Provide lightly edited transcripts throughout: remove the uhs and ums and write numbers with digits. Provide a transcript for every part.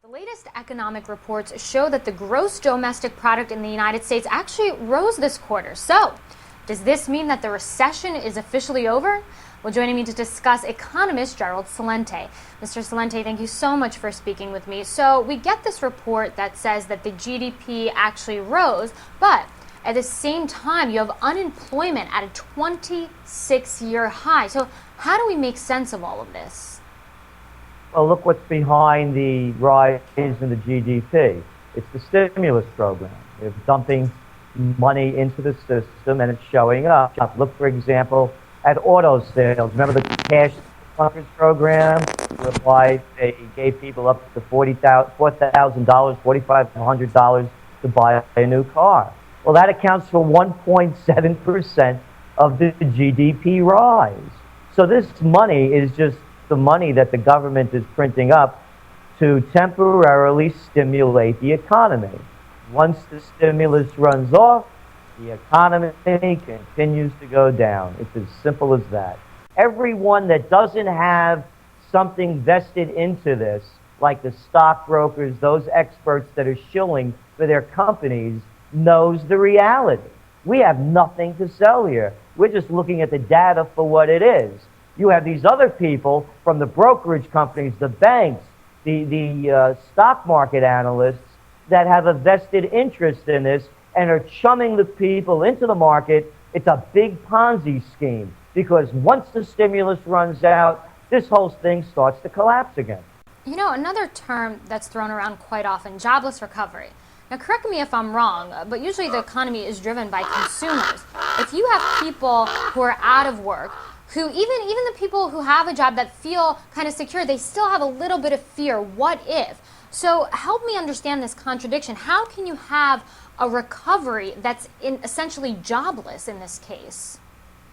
The latest economic reports show that the gross domestic product in the United States actually rose this quarter. So, does this mean that the recession is officially over? Well, joining me to discuss, economist Gerald Celente. Mr. Celente, thank you so much for speaking with me. So, we get this report that says that the GDP actually rose, but at the same time, you have unemployment at a 26-year high. So, how do we make sense of all of this? Well, look what's behind the rise in the GDP. It's the stimulus program. It's dumping money into the system, and it's showing up. Look, for example, at auto sales. Remember the cash bunkers program, whereby they gave people up to $4,000, $4,500 to buy a new car. Well, that accounts for 1.7% of the GDP rise. So this money is just the money that the government is printing up to temporarily stimulate the economy. Once the stimulus runs off, the economy continues to go down. It's as simple as that. Everyone that doesn't have something vested into this, like the stockbrokers, those experts that are shilling for their companies, knows the reality. We have nothing to sell here. We're just looking at the data for what it is. You have these other people from the brokerage companies, the banks, the stock market analysts that have a vested interest in this and are chumming the people into the market. It's a big Ponzi scheme because once the stimulus runs out, this whole thing starts to collapse again. You know, another term that's thrown around quite often, jobless recovery. Now, correct me if I'm wrong, but usually the economy is driven by consumers. If you have people who are out of work, who even the people who have a job that feel kind of secure, they still have a little bit of fear. What if? So help me understand this contradiction. How can you have a recovery that's essentially jobless in this case?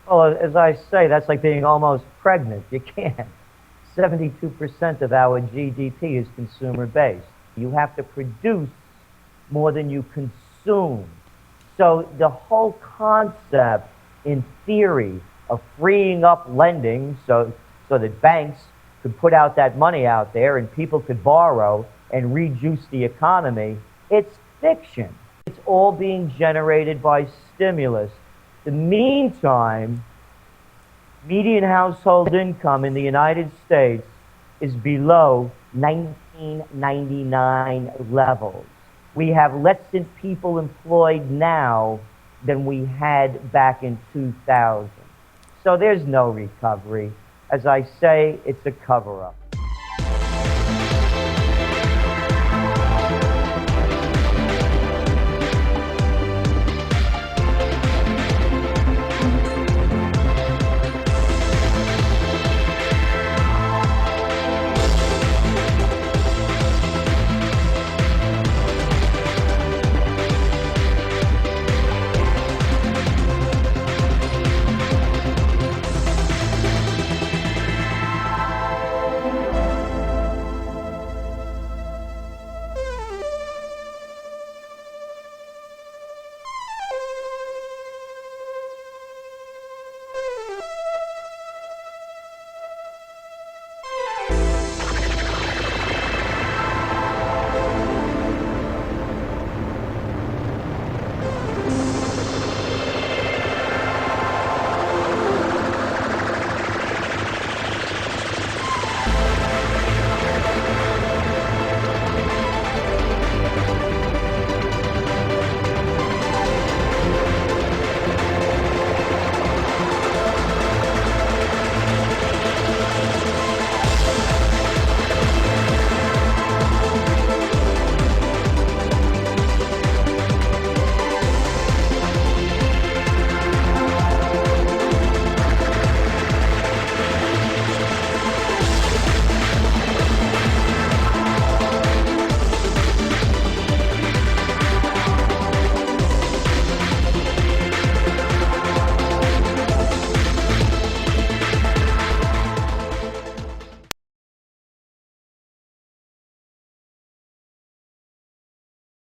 Well, as I say, that's like being almost pregnant. You can't. 72% of our GDP is consumer-based. You have to produce more than you consume. So the whole concept, in theory, of freeing up lending so that banks could put out that money out there and people could borrow and rejuice the economy, it's fiction. It's all being generated by stimulus. In the meantime, median household income in the United States is below 1999 levels. We have less than people employed now than we had back in 2000. So there's no recovery. As I say, it's a cover-up.